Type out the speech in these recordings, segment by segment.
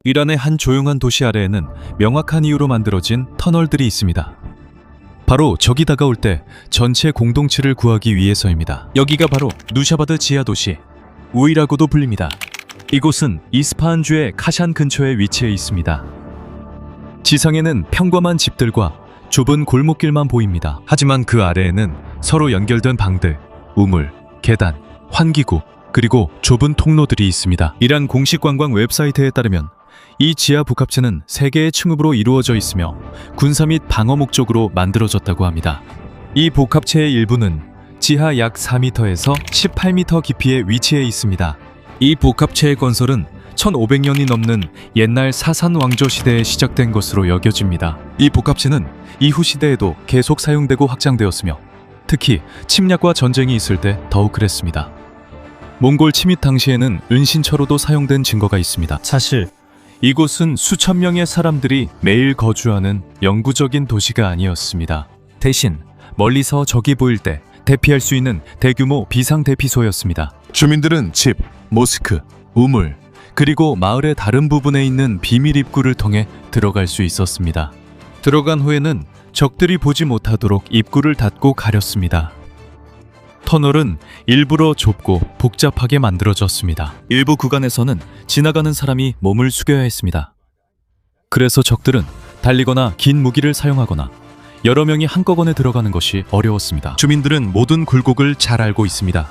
이란의 한 조용한 도시 아래에는 명확한 이유로 만들어진 터널들이 있습니다. 바로 적이 다가올 때 전체 공동체를 구하기 위해서입니다. 여기가 바로 누샤바드 지하 도시 우이라고도 불립니다. 이곳은 이스파한주의 카샨 근처에 위치해 있습니다. 지상에는 평범한 집들과 좁은 골목길만 보입니다. 하지만 그 아래에는 서로 연결된 방들, 우물, 계단, 환기구, 그리고 좁은 통로들이 있습니다. 이란 공식 관광 웹사이트에 따르면 이 지하 복합체는 3개의 층으로 이루어져 있으며 군사 및 방어 목적으로 만들어졌다고 합니다. 이 복합체의 일부는 지하 약 4m에서 18m 깊이에 위치해 있습니다. 이 복합체의 건설은 1500년이 넘는 옛날 사산 왕조 시대에 시작된 것으로 여겨집니다. 이 복합체는 이후 시대에도 계속 사용되고 확장되었으며 특히 침략과 전쟁이 있을 때 더욱 그랬습니다. 몽골 침입 당시에는 은신처로도 사용된 증거가 있습니다. 사실 이곳은 수천 명의 사람들이 매일 거주하는 영구적인 도시가 아니었습니다. 대신 멀리서 적이 보일 때 대피할 수 있는 대규모 비상 대피소였습니다. 주민들은 집, 모스크, 우물, 그리고 마을의 다른 부분에 있는 비밀 입구를 통해 들어갈 수 있었습니다. 들어간 후에는 적들이 보지 못하도록 입구를 닫고 가렸습니다. 터널은 일부러 좁고 복잡하게 만들어졌습니다. 일부 구간에서는 지나가는 사람이 몸을 숙여야 했습니다. 그래서 적들은 달리거나 긴 무기를 사용하거나 여러 명이 한꺼번에 들어가는 것이 어려웠습니다. 주민들은 모든 굴곡을 잘 알고 있습니다.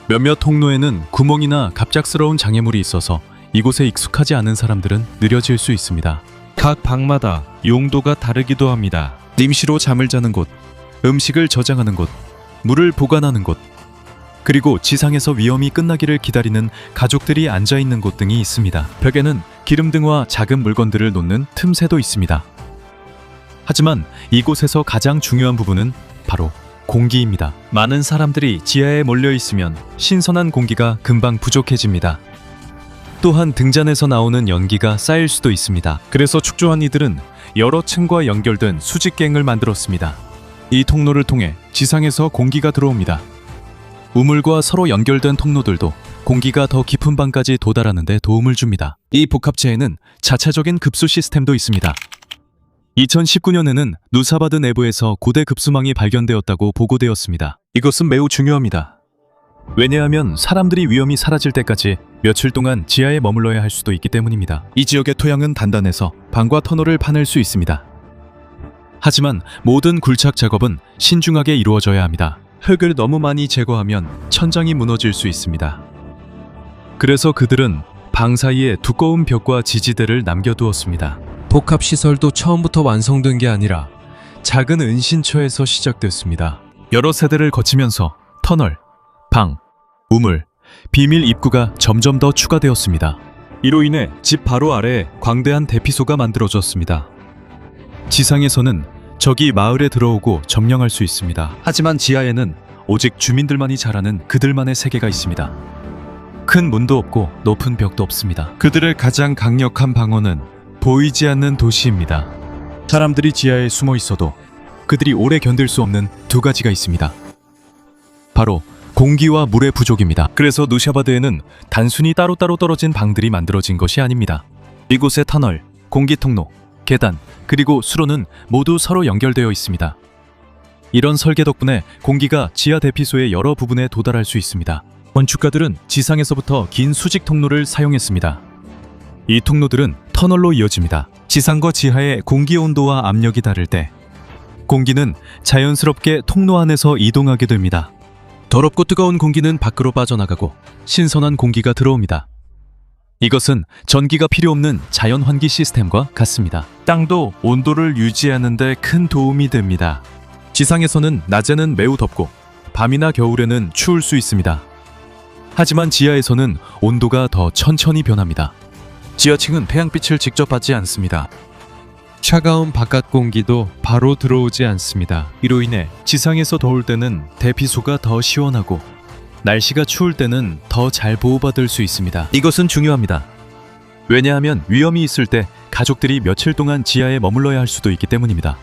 몇몇 통로에는 구멍이나 갑작스러운 장애물이 있어서 이곳에 익숙하지 않은 사람들은 느려질 수 있습니다. 각 방마다 용도가 다르기도 합니다. 임시로 잠을 자는 곳, 음식을 저장하는 곳, 물을 보관하는 곳, 그리고 지상에서 위험이 끝나기를 기다리는 가족들이 앉아있는 곳 등이 있습니다. 벽에는 기름등과 작은 물건들을 놓는 틈새도 있습니다. 하지만 이곳에서 가장 중요한 부분은 바로 공기입니다. 많은 사람들이 지하에 몰려있으면 신선한 공기가 금방 부족해집니다. 또한 등잔에서 나오는 연기가 쌓일 수도 있습니다. 그래서 축조한 이들은 여러 층과 연결된 수직갱을 만들었습니다. 이 통로를 통해 지상에서 공기가 들어옵니다. 우물과 서로 연결된 통로들도 공기가 더 깊은 방까지 도달하는 데 도움을 줍니다. 이 복합체에는 자체적인 급수 시스템도 있습니다. 2019년에는 누사바드 내부에서 고대 급수망이 발견되었다고 보고되었습니다. 이것은 매우 중요합니다. 왜냐하면 사람들이 위험이 사라질 때까지 며칠 동안 지하에 머물러야 할 수도 있기 때문입니다. 이 지역의 토양은 단단해서 방과 터널을 파낼 수 있습니다. 하지만 모든 굴착 작업은 신중하게 이루어져야 합니다. 흙을 너무 많이 제거하면 천장이 무너질 수 있습니다. 그래서 그들은 방 사이에 두꺼운 벽과 지지대를 남겨두었습니다. 복합시설도 처음부터 완성된 게 아니라 작은 은신처에서 시작됐습니다. 여러 세대를 거치면서 터널, 방, 우물, 비밀 입구가 점점 더 추가되었습니다. 이로 인해 집 바로 아래에 광대한 대피소가 만들어졌습니다. 지상에서는 적이 마을에 들어오고 점령할 수 있습니다. 하지만 지하에는 오직 주민들만이 잘 아는 그들만의 세계가 있습니다. 큰 문도 없고 높은 벽도 없습니다. 그들의 가장 강력한 방어는 보이지 않는 도시입니다. 사람들이 지하에 숨어 있어도 그들이 오래 견딜 수 없는 두 가지가 있습니다. 바로 공기와 물의 부족입니다. 그래서 누샤바드에는 단순히 따로따로 떨어진 방들이 만들어진 것이 아닙니다. 이곳의 터널, 공기통로, 계단, 그리고 수로는 모두 서로 연결되어 있습니다. 이런 설계 덕분에 공기가 지하 대피소의 여러 부분에 도달할 수 있습니다. 건축가들은 지상에서부터 긴 수직 통로를 사용했습니다. 이 통로들은 터널로 이어집니다. 지상과 지하의 공기 온도와 압력이 다를 때 공기는 자연스럽게 통로 안에서 이동하게 됩니다. 더럽고 뜨거운 공기는 밖으로 빠져나가고 신선한 공기가 들어옵니다. 이것은 전기가 필요 없는 자연 환기 시스템과 같습니다. 땅도 온도를 유지하는 데 큰 도움이 됩니다. 지상에서는 낮에는 매우 덥고 밤이나 겨울에는 추울 수 있습니다. 하지만 지하에서는 온도가 더 천천히 변합니다. 지하층은 태양빛을 직접 받지 않습니다. 차가운 바깥 공기도 바로 들어오지 않습니다. 이로 인해 지상에서 더울 때는 대피소가 더 시원하고 날씨가 추울 때는 더 잘 보호받을 수 있습니다. 이것은 중요합니다. 왜냐하면 위험이 있을 때 가족들이 며칠 동안 지하에 머물러야 할 수도 있기 때문입니다.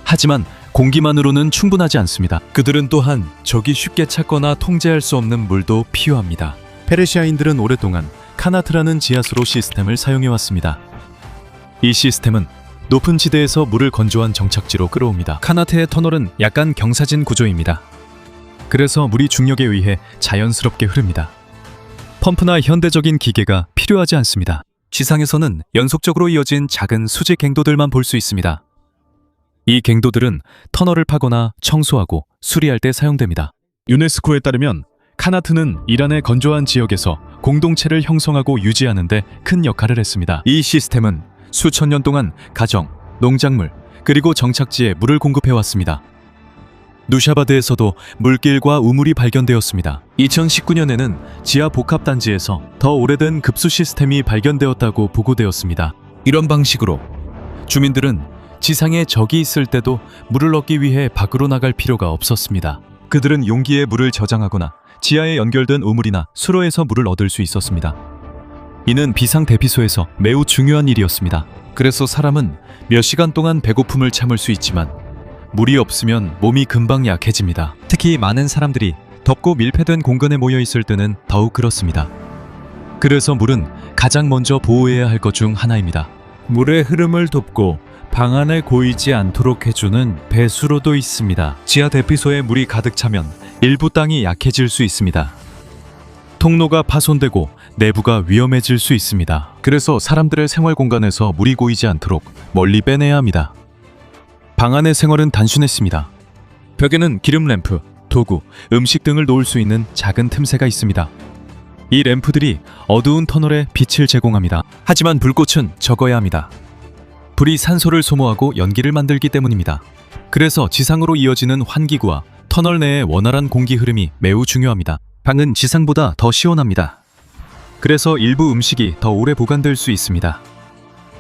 하지만 공기만으로는 충분하지 않습니다. 그들은 또한 적이 쉽게 찾거나 통제할 수 없는 물도 필요합니다. 페르시아인들은 오랫동안 카나트라는 지하수로 시스템을 사용해왔습니다. 이 시스템은 높은 지대에서 물을 건조한 정착지로 끌어옵니다. 카나트의 터널은 약간 경사진 구조입니다. 그래서 물이 중력에 의해 자연스럽게 흐릅니다. 펌프나 현대적인 기계가 필요하지 않습니다. 지상에서는 연속적으로 이어진 작은 수직 갱도들만 볼 수 있습니다. 이 갱도들은 터널을 파거나 청소하고 수리할 때 사용됩니다. 유네스코에 따르면 카나트는 이란의 건조한 지역에서 공동체를 형성하고 유지하는 데 큰 역할을 했습니다. 이 시스템은 수천 년 동안 가정, 농작물, 그리고 정착지에 물을 공급해왔습니다. 누샤바드에서도 물길과 우물이 발견되었습니다. 2019년에는 지하 복합단지에서 더 오래된 급수 시스템이 발견되었다고 보고되었습니다. 이런 방식으로 주민들은 지상에 적이 있을 때도 물을 얻기 위해 밖으로 나갈 필요가 없었습니다. 그들은 용기에 물을 저장하거나 지하에 연결된 우물이나 수로에서 물을 얻을 수 있었습니다. 이는 비상대피소에서 매우 중요한 일이었습니다. 그래서 사람은 몇 시간 동안 배고픔을 참을 수 있지만 물이 없으면 몸이 금방 약해집니다. 특히 많은 사람들이 덥고 밀폐된 공간에 모여 있을 때는 더욱 그렇습니다. 그래서 물은 가장 먼저 보호해야 할 것 중 하나입니다. 물의 흐름을 돕고 방 안에 고이지 않도록 해주는 배수로도 있습니다. 지하 대피소에 물이 가득 차면 일부 땅이 약해질 수 있습니다. 통로가 파손되고 내부가 위험해질 수 있습니다. 그래서 사람들의 생활 공간에서 물이 고이지 않도록 멀리 빼내야 합니다. 방 안의 생활은 단순했습니다. 벽에는 기름 램프, 도구, 음식 등을 놓을 수 있는 작은 틈새가 있습니다. 이 램프들이 어두운 터널에 빛을 제공합니다. 하지만 불꽃은 적어야 합니다. 불이 산소를 소모하고 연기를 만들기 때문입니다. 그래서 지상으로 이어지는 환기구와 터널 내의 원활한 공기 흐름이 매우 중요합니다. 방은 지상보다 더 시원합니다. 그래서 일부 음식이 더 오래 보관될 수 있습니다.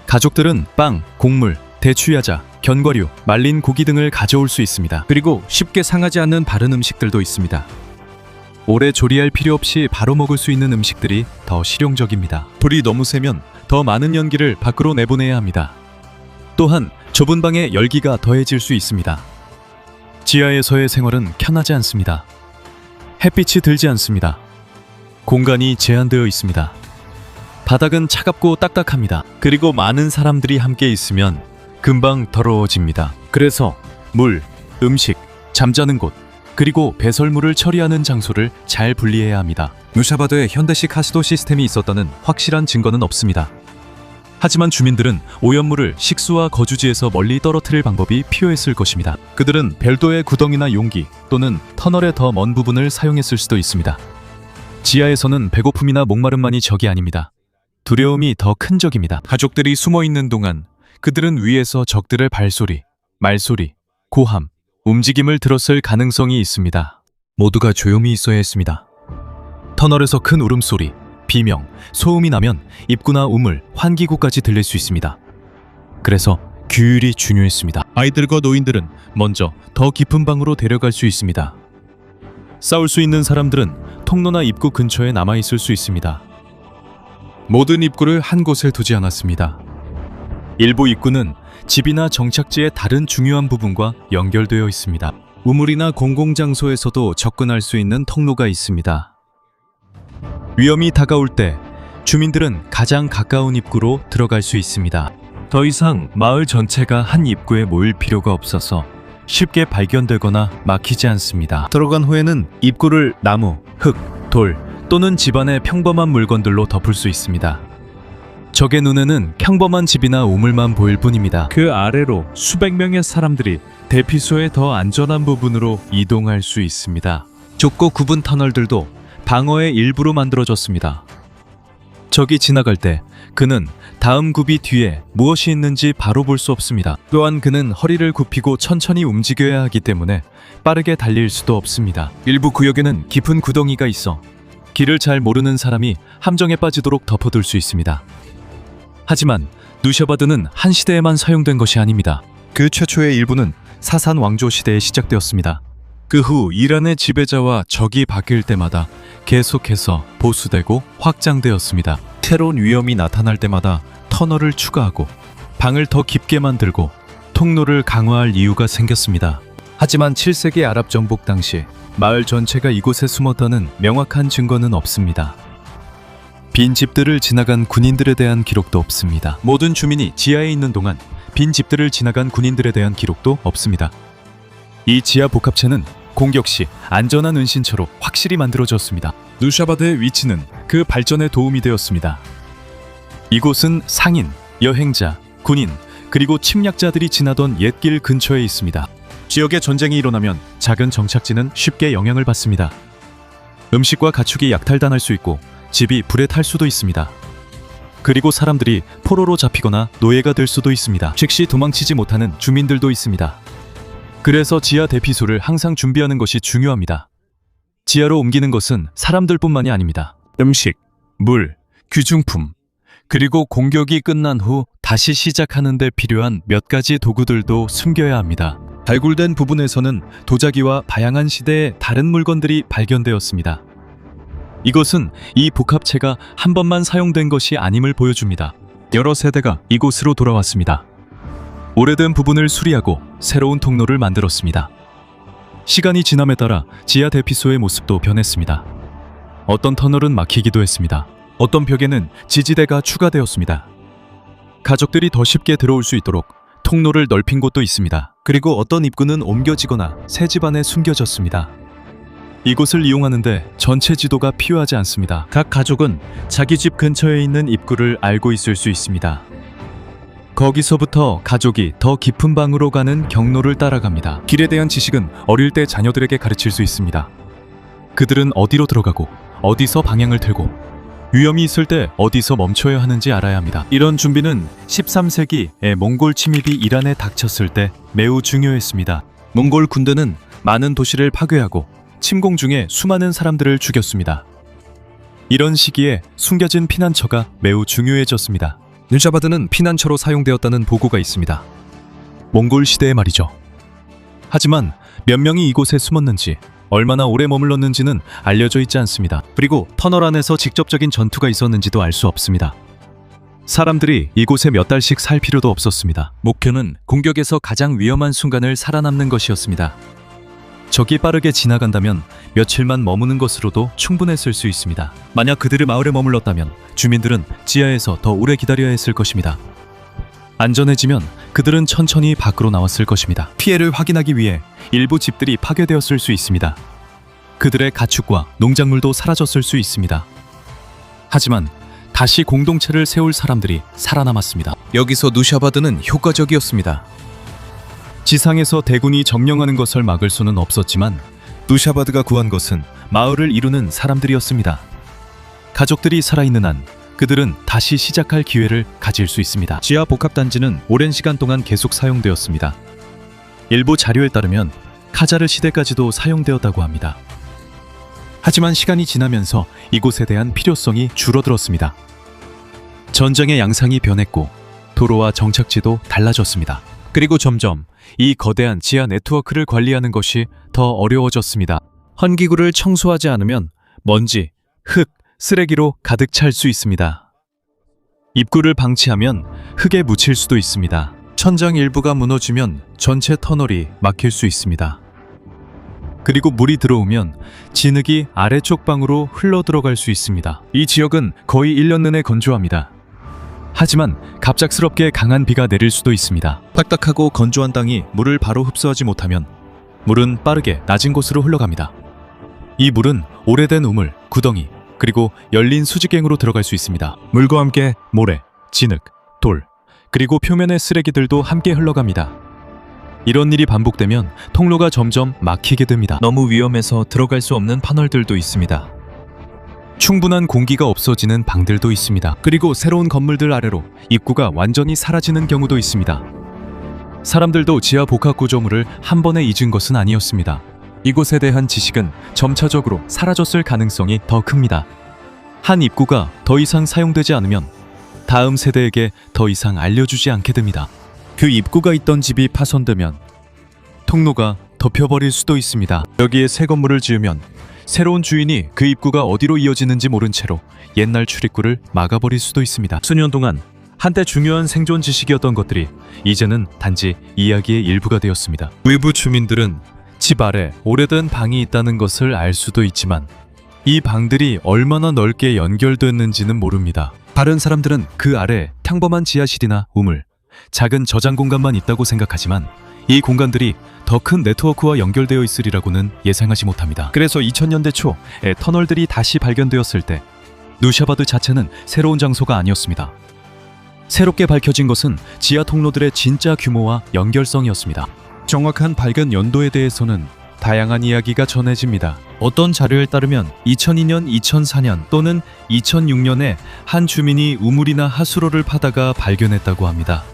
가족들은 빵, 곡물, 대추야자, 견과류, 말린 고기 등을 가져올 수 있습니다. 그리고 쉽게 상하지 않는 바른 음식들도 있습니다. 오래 조리할 필요 없이 바로 먹을 수 있는 음식들이 더 실용적입니다. 불이 너무 세면 더 많은 연기를 밖으로 내보내야 합니다. 또한 좁은 방에 열기가 더해질 수 있습니다. 지하에서의 생활은 편하지 않습니다. 햇빛이 들지 않습니다. 공간이 제한되어 있습니다. 바닥은 차갑고 딱딱합니다. 그리고 많은 사람들이 함께 있으면 금방 더러워집니다. 그래서 물, 음식, 잠자는 곳, 그리고 배설물을 처리하는 장소를 잘 분리해야 합니다. 누샤바드에 현대식 하수도 시스템이 있었다는 확실한 증거는 없습니다. 하지만 주민들은 오염물을 식수와 거주지에서 멀리 떨어뜨릴 방법이 필요했을 것입니다. 그들은 별도의 구덩이나 용기 또는 터널의 더 먼 부분을 사용했을 수도 있습니다. 지하에서는 배고픔이나 목마름만이 적이 아닙니다. 두려움이 더 큰 적입니다. 가족들이 숨어 있는 동안 그들은 위에서 적들의 발소리, 말소리, 고함, 움직임을 들었을 가능성이 있습니다. 모두가 조용히 있어야 했습니다. 터널에서 큰 울음소리, 비명, 소음이 나면 입구나 우물, 환기구까지 들릴 수 있습니다. 그래서 규율이 중요했습니다. 아이들과 노인들은 먼저 더 깊은 방으로 데려갈 수 있습니다. 싸울 수 있는 사람들은 통로나 입구 근처에 남아있을 수 있습니다. 모든 입구를 한 곳에 두지 않았습니다. 일부 입구는 집이나 정착지의 다른 중요한 부분과 연결되어 있습니다. 우물이나 공공장소에서도 접근할 수 있는 통로가 있습니다. 위험이 다가올 때 주민들은 가장 가까운 입구로 들어갈 수 있습니다. 더 이상 마을 전체가 한 입구에 모일 필요가 없어서 쉽게 발견되거나 막히지 않습니다. 들어간 후에는 입구를 나무, 흙, 돌 또는 집안의 평범한 물건들로 덮을 수 있습니다. 적의 눈에는 평범한 집이나 우물만 보일 뿐입니다. 그 아래로 수백 명의 사람들이 대피소의 더 안전한 부분으로 이동할 수 있습니다. 좁고 굽은 터널들도 방어의 일부로 만들어졌습니다. 적이 지나갈 때 그는 다음 굽이 뒤에 무엇이 있는지 바로 볼 수 없습니다. 또한 그는 허리를 굽히고 천천히 움직여야 하기 때문에 빠르게 달릴 수도 없습니다. 일부 구역에는 깊은 구덩이가 있어 길을 잘 모르는 사람이 함정에 빠지도록 덮어둘 수 있습니다. 하지만 누샤바드는 한 시대에만 사용된 것이 아닙니다. 그 최초의 일부는 사산 왕조 시대에 시작되었습니다. 그 후 이란의 지배자와 적이 바뀔 때마다 계속해서 보수되고 확장되었습니다. 새로운 위험이 나타날 때마다 터널을 추가하고 방을 더 깊게 만들고 통로를 강화할 이유가 생겼습니다. 하지만 7세기 아랍 정복 당시 마을 전체가 이곳에 숨었다는 명확한 증거는 없습니다. 빈 집들을 지나간 군인들에 대한 기록도 없습니다. 모든 주민이 지하에 있는 동안 빈 집들을 지나간 군인들에 대한 기록도 없습니다. 이 지하 복합체는 공격 시 안전한 은신처로 확실히 만들어졌습니다. 누샤바드의 위치는 그 발전에 도움이 되었습니다. 이곳은 상인, 여행자, 군인, 그리고 침략자들이 지나던 옛길 근처에 있습니다. 지역에 전쟁이 일어나면 작은 정착지는 쉽게 영향을 받습니다. 음식과 가축이 약탈당할 수 있고 집이 불에 탈 수도 있습니다. 그리고 사람들이 포로로 잡히거나 노예가 될 수도 있습니다. 즉시 도망치지 못하는 주민들도 있습니다. 그래서 지하 대피소를 항상 준비하는 것이 중요합니다. 지하로 옮기는 것은 사람들뿐만이 아닙니다. 음식, 물, 귀중품, 그리고 공격이 끝난 후 다시 시작하는 데 필요한 몇 가지 도구들도 숨겨야 합니다. 발굴된 부분에서는 도자기와 다양한 시대의 다른 물건들이 발견되었습니다. 이것은 이 복합체가 한 번만 사용된 것이 아님을 보여줍니다. 여러 세대가 이곳으로 돌아왔습니다. 오래된 부분을 수리하고 새로운 통로를 만들었습니다. 시간이 지남에 따라 지하 대피소의 모습도 변했습니다. 어떤 터널은 막히기도 했습니다. 어떤 벽에는 지지대가 추가되었습니다. 가족들이 더 쉽게 들어올 수 있도록 통로를 넓힌 곳도 있습니다. 그리고 어떤 입구는 옮겨지거나 새 집 안에 숨겨졌습니다. 이곳을 이용하는데 전체 지도가 필요하지 않습니다. 각 가족은 자기 집 근처에 있는 입구를 알고 있을 수 있습니다. 거기서부터 가족이 더 깊은 방으로 가는 경로를 따라갑니다. 길에 대한 지식은 어릴 때 자녀들에게 가르칠 수 있습니다. 그들은 어디로 들어가고 어디서 방향을 틀고 위험이 있을 때 어디서 멈춰야 하는지 알아야 합니다. 이런 준비는 13세기에 몽골 침입이 이란에 닥쳤을 때 매우 중요했습니다. 몽골 군대는 많은 도시를 파괴하고 침공 중에 수많은 사람들을 죽였습니다. 이런 시기에 숨겨진 피난처가 매우 중요해졌습니다. 누샤바드는 피난처로 사용되었다는 보고가 있습니다. 몽골 시대에 말이죠. 하지만 몇 명이 이곳에 숨었는지 얼마나 오래 머물렀는지는 알려져 있지 않습니다. 그리고 터널 안에서 직접적인 전투가 있었는지도 알 수 없습니다. 사람들이 이곳에 몇 달씩 살 필요도 없었습니다. 목표는 공격에서 가장 위험한 순간을 살아남는 것이었습니다. 적이 빠르게 지나간다면 며칠만 머무는 것으로도 충분했을 수 있습니다. 만약 그들이 마을에 머물렀다면 주민들은 지하에서 더 오래 기다려야 했을 것입니다. 안전해지면 그들은 천천히 밖으로 나왔을 것입니다. 피해를 확인하기 위해 일부 집들이 파괴되었을 수 있습니다. 그들의 가축과 농작물도 사라졌을 수 있습니다. 하지만 다시 공동체를 세울 사람들이 살아남았습니다. 여기서 누샤바드는 효과적이었습니다. 지상에서 대군이 점령하는 것을 막을 수는 없었지만 누샤바드가 구한 것은 마을을 이루는 사람들이었습니다. 가족들이 살아있는 한 그들은 다시 시작할 기회를 가질 수 있습니다. 지하 복합단지는 오랜 시간 동안 계속 사용되었습니다. 일부 자료에 따르면 카자르 시대까지도 사용되었다고 합니다. 하지만 시간이 지나면서 이곳에 대한 필요성이 줄어들었습니다. 전쟁의 양상이 변했고 도로와 정착지도 달라졌습니다. 그리고 점점 이 거대한 지하 네트워크를 관리하는 것이 더 어려워졌습니다. 헌기구를 청소하지 않으면 먼지, 흙, 쓰레기로 가득 찰 수 있습니다. 입구를 방치하면 흙에 묻힐 수도 있습니다. 천장 일부가 무너지면 전체 터널이 막힐 수 있습니다. 그리고 물이 들어오면 진흙이 아래쪽 방으로 흘러 들어갈 수 있습니다. 이 지역은 거의 1년 내내 건조합니다. 하지만 갑작스럽게 강한 비가 내릴 수도 있습니다. 딱딱하고 건조한 땅이 물을 바로 흡수하지 못하면 물은 빠르게 낮은 곳으로 흘러갑니다. 이 물은 오래된 우물, 구덩이, 그리고 열린 수직갱으로 들어갈 수 있습니다. 물과 함께 모래, 진흙, 돌, 그리고 표면의 쓰레기들도 함께 흘러갑니다. 이런 일이 반복되면 통로가 점점 막히게 됩니다. 너무 위험해서 들어갈 수 없는 터널들도 있습니다. 충분한 공기가 없어지는 방들도 있습니다. 그리고 새로운 건물들 아래로 입구가 완전히 사라지는 경우도 있습니다. 사람들도 지하 복합 구조물을 한 번에 잊은 것은 아니었습니다. 이곳에 대한 지식은 점차적으로 사라졌을 가능성이 더 큽니다. 한 입구가 더 이상 사용되지 않으면 다음 세대에게 더 이상 알려주지 않게 됩니다. 그 입구가 있던 집이 파손되면 통로가 덮여버릴 수도 있습니다. 여기에 새 건물을 지으면 새로운 주인이 그 입구가 어디로 이어지는지 모른 채로 옛날 출입구를 막아버릴 수도 있습니다. 수년 동안 한때 중요한 생존 지식이었던 것들이 이제는 단지 이야기의 일부가 되었습니다. 외부 주민들은 집 아래 오래된 방이 있다는 것을 알 수도 있지만 이 방들이 얼마나 넓게 연결됐는지는 모릅니다. 다른 사람들은 그 아래 평범한 지하실이나 우물, 작은 저장 공간만 있다고 생각하지만 이 공간들이 더 큰 네트워크와 연결되어 있으리라고는 예상하지 못합니다. 그래서 2000년대 초에 터널들이 다시 발견되었을 때 누샤바드 자체는 새로운 장소가 아니었습니다. 새롭게 밝혀진 것은 지하 통로들의 진짜 규모와 연결성이었습니다. 정확한 발견 연도에 대해서는 다양한 이야기가 전해집니다. 어떤 자료에 따르면 2002년, 2004년 또는 2006년에 한 주민이 우물이나 하수로를 파다가 발견했다고 합니다.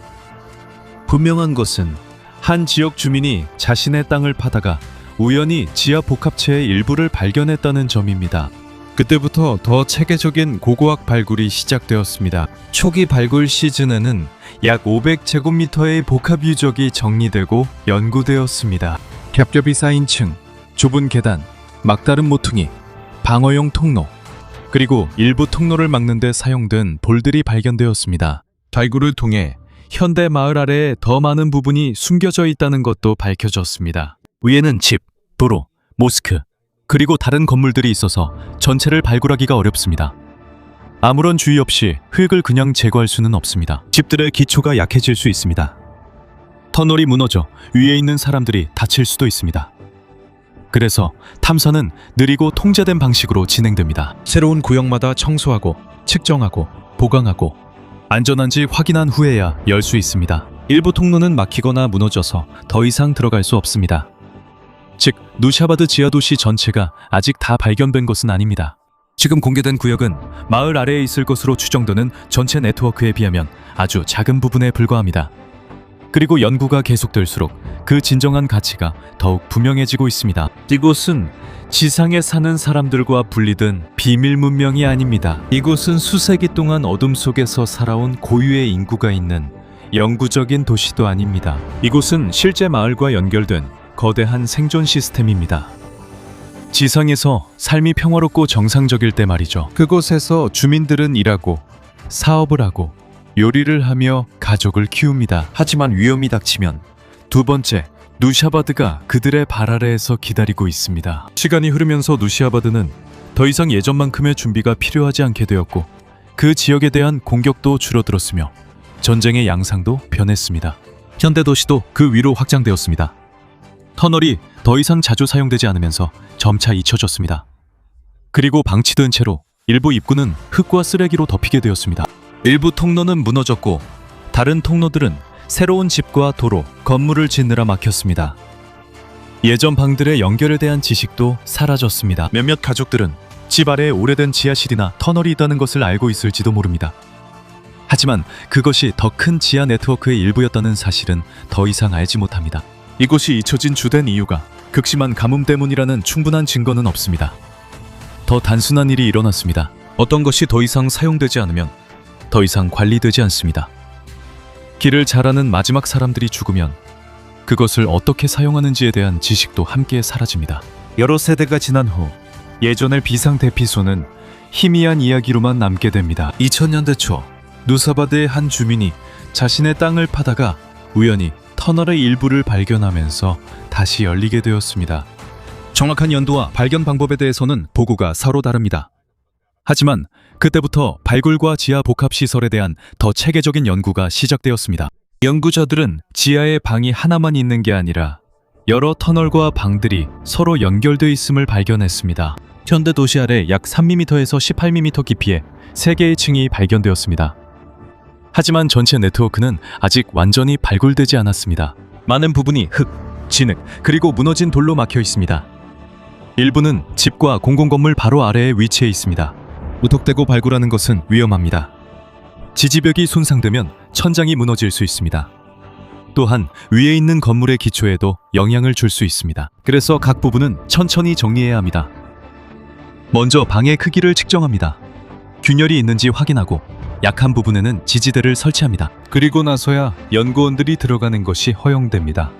분명한 것은 한 지역 주민이 자신의 땅을 파다가 우연히 지하 복합체의 일부를 발견했다는 점입니다. 그때부터 더 체계적인 고고학 발굴이 시작되었습니다. 초기 발굴 시즌에는 약 500제곱미터의 복합 유적이 정리되고 연구되었습니다. 겹겹이 쌓인 층, 좁은 계단, 막다른 모퉁이, 방어용 통로, 그리고 일부 통로를 막는 데 사용된 볼들이 발견되었습니다. 발굴을 통해 현대 마을 아래에 더 많은 부분이 숨겨져 있다는 것도 밝혀졌습니다. 위에는 집, 도로, 모스크, 그리고 다른 건물들이 있어서 전체를 발굴하기가 어렵습니다. 아무런 주의 없이 흙을 그냥 제거할 수는 없습니다. 집들의 기초가 약해질 수 있습니다. 터널이 무너져 위에 있는 사람들이 다칠 수도 있습니다. 그래서 탐사는 느리고 통제된 방식으로 진행됩니다. 새로운 구역마다 청소하고 측정하고 보강하고 안전한지 확인한 후에야 열 수 있습니다. 일부 통로는 막히거나 무너져서 더 이상 들어갈 수 없습니다. 즉, 누샤바드 지하도시 전체가 아직 다 발견된 것은 아닙니다. 지금 공개된 구역은 마을 아래에 있을 것으로 추정되는 전체 네트워크에 비하면 아주 작은 부분에 불과합니다. 그리고 연구가 계속될수록 그 진정한 가치가 더욱 분명해지고 있습니다. 이곳은 지상에 사는 사람들과 분리된 비밀 문명이 아닙니다. 이곳은 수세기 동안 어둠 속에서 살아온 고유의 인구가 있는 영구적인 도시도 아닙니다. 이곳은 실제 마을과 연결된 거대한 생존 시스템입니다. 지상에서 삶이 평화롭고 정상적일 때 말이죠. 그곳에서 주민들은 일하고 사업을 하고 요리를 하며 가족을 키웁니다. 하지만 위험이 닥치면 두 번째, 누샤바드가 그들의 발 아래에서 기다리고 있습니다. 시간이 흐르면서 누샤바드는 더 이상 예전만큼의 준비가 필요하지 않게 되었고 그 지역에 대한 공격도 줄어들었으며 전쟁의 양상도 변했습니다. 현대 도시도 그 위로 확장되었습니다. 터널이 더 이상 자주 사용되지 않으면서 점차 잊혀졌습니다. 그리고 방치된 채로 일부 입구는 흙과 쓰레기로 덮이게 되었습니다. 일부 통로는 무너졌고 다른 통로들은 새로운 집과 도로, 건물을 짓느라 막혔습니다. 예전 방들의 연결에 대한 지식도 사라졌습니다. 몇몇 가족들은 집 아래에 오래된 지하실이나 터널이 있다는 것을 알고 있을지도 모릅니다. 하지만 그것이 더 큰 지하 네트워크의 일부였다는 사실은 더 이상 알지 못합니다. 이곳이 잊혀진 주된 이유가 극심한 가뭄 때문이라는 충분한 증거는 없습니다. 더 단순한 일이 일어났습니다. 어떤 것이 더 이상 사용되지 않으면 더 이상 관리되지 않습니다. 길을 잘 아는 마지막 사람들이 죽으면 그것을 어떻게 사용하는지에 대한 지식도 함께 사라집니다. 여러 세대가 지난 후 예전의 비상대피소는 희미한 이야기로만 남게 됩니다. 2000년대 초 누사바드의 한 주민이 자신의 땅을 파다가 우연히 터널의 일부를 발견하면서 다시 열리게 되었습니다. 정확한 연도와 발견 방법에 대해서는 보고가 서로 다릅니다. 하지만 그때부터 발굴과 지하 복합시설에 대한 더 체계적인 연구가 시작되었습니다. 연구자들은 지하에 방이 하나만 있는 게 아니라 여러 터널과 방들이 서로 연결되어 있음을 발견했습니다. 현대 도시 아래 약 3mm에서 18mm 깊이의 3개의 층이 발견되었습니다. 하지만 전체 네트워크는 아직 완전히 발굴되지 않았습니다. 많은 부분이 흙, 진흙, 그리고 무너진 돌로 막혀 있습니다. 일부는 집과 공공건물 바로 아래에 위치해 있습니다. 무턱대고 발굴하는 것은 위험합니다. 지지벽이 손상되면 천장이 무너질 수 있습니다. 또한 위에 있는 건물의 기초에도 영향을 줄 수 있습니다. 그래서 각 부분은 천천히 정리해야 합니다. 먼저 방의 크기를 측정합니다. 균열이 있는지 확인하고 약한 부분에는 지지대를 설치합니다. 그리고 나서야 연구원들이 들어가는 것이 허용됩니다.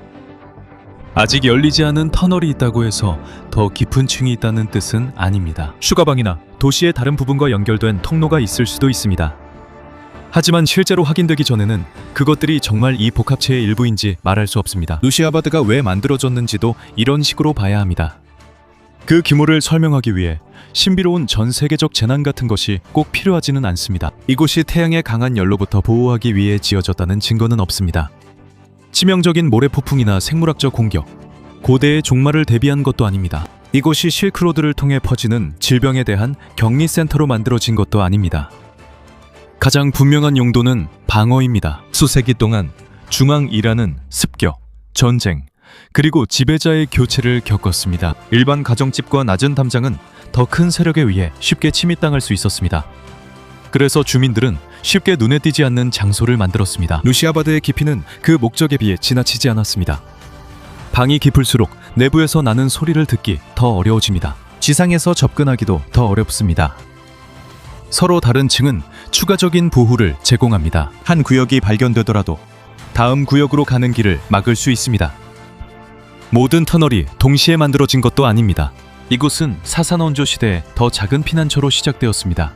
아직 열리지 않은 터널이 있다고 해서 더 깊은 층이 있다는 뜻은 아닙니다. 추가방이나 도시의 다른 부분과 연결된 통로가 있을 수도 있습니다. 하지만 실제로 확인되기 전에는 그것들이 정말 이 복합체의 일부인지 말할 수 없습니다. 누시아바드가 왜 만들어졌는지도 이런 식으로 봐야 합니다. 그 규모를 설명하기 위해 신비로운 전 세계적 재난 같은 것이 꼭 필요하지는 않습니다. 이곳이 태양의 강한 열로부터 보호하기 위해 지어졌다는 증거는 없습니다. 치명적인 모래폭풍이나 생물학적 공격, 고대의 종말을 대비한 것도 아닙니다. 이곳이 실크로드를 통해 퍼지는 질병에 대한 격리센터로 만들어진 것도 아닙니다. 가장 분명한 용도는 방어입니다. 수세기 동안 중앙 이란은 습격, 전쟁, 그리고 지배자의 교체를 겪었습니다. 일반 가정집과 낮은 담장은 더 큰 세력에 의해 쉽게 침입당할 수 있었습니다. 그래서 주민들은 쉽게 눈에 띄지 않는 장소를 만들었습니다. 누시아바드의 깊이는 그 목적에 비해 지나치지 않았습니다. 방이 깊을수록 내부에서 나는 소리를 듣기 더 어려워집니다. 지상에서 접근하기도 더 어렵습니다. 서로 다른 층은 추가적인 보호를 제공합니다. 한 구역이 발견되더라도 다음 구역으로 가는 길을 막을 수 있습니다. 모든 터널이 동시에 만들어진 것도 아닙니다. 이곳은 사산원조 시대에 더 작은 피난처로 시작되었습니다.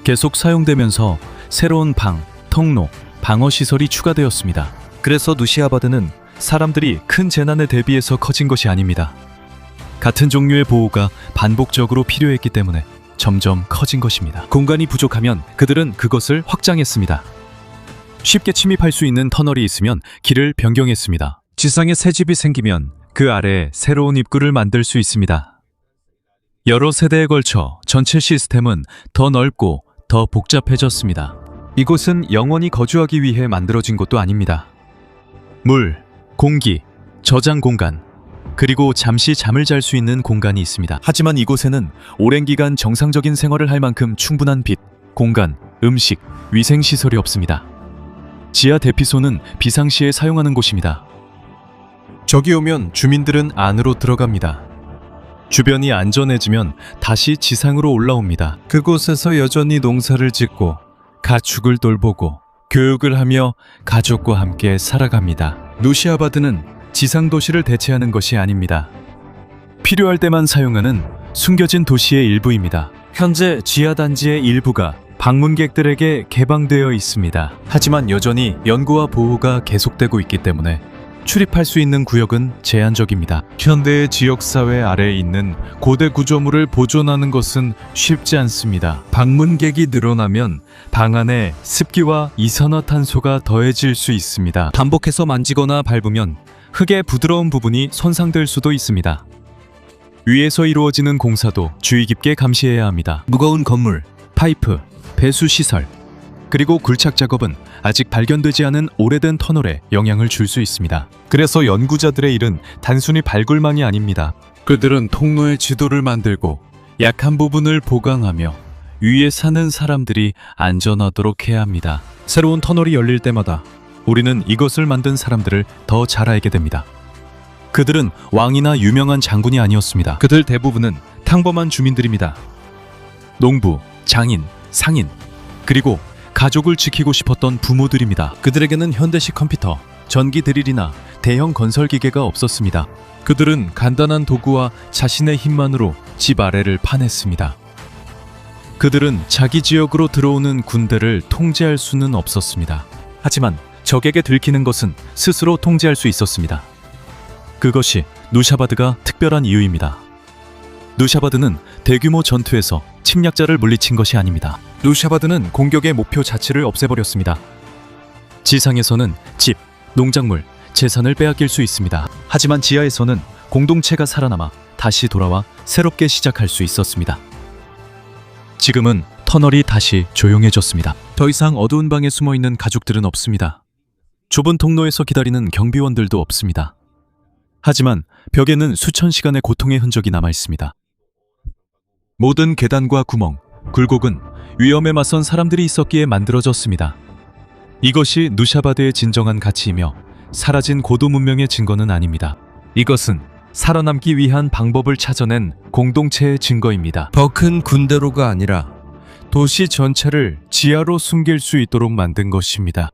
계속 사용되면서 새로운 방, 통로, 방어시설이 추가되었습니다. 그래서 누시아바드는 사람들이 큰 재난에 대비해서 커진 것이 아닙니다. 같은 종류의 보호가 반복적으로 필요했기 때문에 점점 커진 것입니다. 공간이 부족하면 그들은 그것을 확장했습니다. 쉽게 침입할 수 있는 터널이 있으면 길을 변경했습니다. 지상에 새 집이 생기면 그 아래에 새로운 입구를 만들 수 있습니다. 여러 세대에 걸쳐 전체 시스템은 더 넓고 더 복잡해졌습니다. 이곳은 영원히 거주하기 위해 만들어진 곳도 아닙니다. 물, 공기, 저장 공간, 그리고 잠시 잠을 잘 수 있는 공간이 있습니다. 하지만 이곳에는 오랜 기간 정상적인 생활을 할 만큼 충분한 빛, 공간, 음식, 위생시설이 없습니다. 지하 대피소는 비상시에 사용하는 곳입니다. 적이 오면 주민들은 안으로 들어갑니다. 주변이 안전해지면 다시 지상으로 올라옵니다. 그곳에서 여전히 농사를 짓고 가축을 돌보고 교육을 하며 가족과 함께 살아갑니다. 누시아바드는 지상 도시를 대체하는 것이 아닙니다. 필요할 때만 사용하는 숨겨진 도시의 일부입니다. 현재 지하 단지의 일부가 방문객들에게 개방되어 있습니다. 하지만 여전히 연구와 보호가 계속되고 있기 때문에 출입할 수 있는 구역은 제한적입니다. 현대의 지역사회 아래에 있는 고대 구조물을 보존하는 것은 쉽지 않습니다. 방문객이 늘어나면 방 안에 습기와 이산화탄소가 더해질 수 있습니다. 반복해서 만지거나 밟으면 흙의 부드러운 부분이 손상될 수도 있습니다. 위에서 이루어지는 공사도 주의 깊게 감시해야 합니다. 무거운 건물, 파이프, 배수시설, 그리고 굴착 작업은 아직 발견되지 않은 오래된 터널에 영향을 줄 수 있습니다. 그래서 연구자들의 일은 단순히 발굴만이 아닙니다. 그들은 통로의 지도를 만들고 약한 부분을 보강하며 위에 사는 사람들이 안전하도록 해야 합니다. 새로운 터널이 열릴 때마다 우리는 이것을 만든 사람들을 더 잘 알게 됩니다. 그들은 왕이나 유명한 장군이 아니었습니다. 그들 대부분은 평범한 주민들입니다. 농부, 장인, 상인, 그리고 가족을 지키고 싶었던 부모들입니다. 그들에게는 현대식 컴퓨터, 전기 드릴이나 대형 건설 기계가 없었습니다. 그들은 간단한 도구와 자신의 힘만으로 집 아래를 파냈습니다. 그들은 자기 지역으로 들어오는 군대를 통제할 수는 없었습니다. 하지만 적에게 들키는 것은 스스로 통제할 수 있었습니다. 그것이 누샤바드가 특별한 이유입니다. 누샤바드는 대규모 전투에서 침략자를 물리친 것이 아닙니다. 누샤바드는 공격의 목표 자체를 없애버렸습니다. 지상에서는 집, 농작물, 재산을 빼앗길 수 있습니다. 하지만 지하에서는 공동체가 살아남아 다시 돌아와 새롭게 시작할 수 있었습니다. 지금은 터널이 다시 조용해졌습니다. 더 이상 어두운 방에 숨어있는 가족들은 없습니다. 좁은 통로에서 기다리는 경비원들도 없습니다. 하지만 벽에는 수천 시간의 고통의 흔적이 남아있습니다. 모든 계단과 구멍, 굴곡은 위험에 맞선 사람들이 있었기에 만들어졌습니다. 이것이 누샤바드의 진정한 가치이며 사라진 고도 문명의 증거는 아닙니다. 이것은 살아남기 위한 방법을 찾아낸 공동체의 증거입니다. 더 큰 군대로가 아니라 도시 전체를 지하로 숨길 수 있도록 만든 것입니다.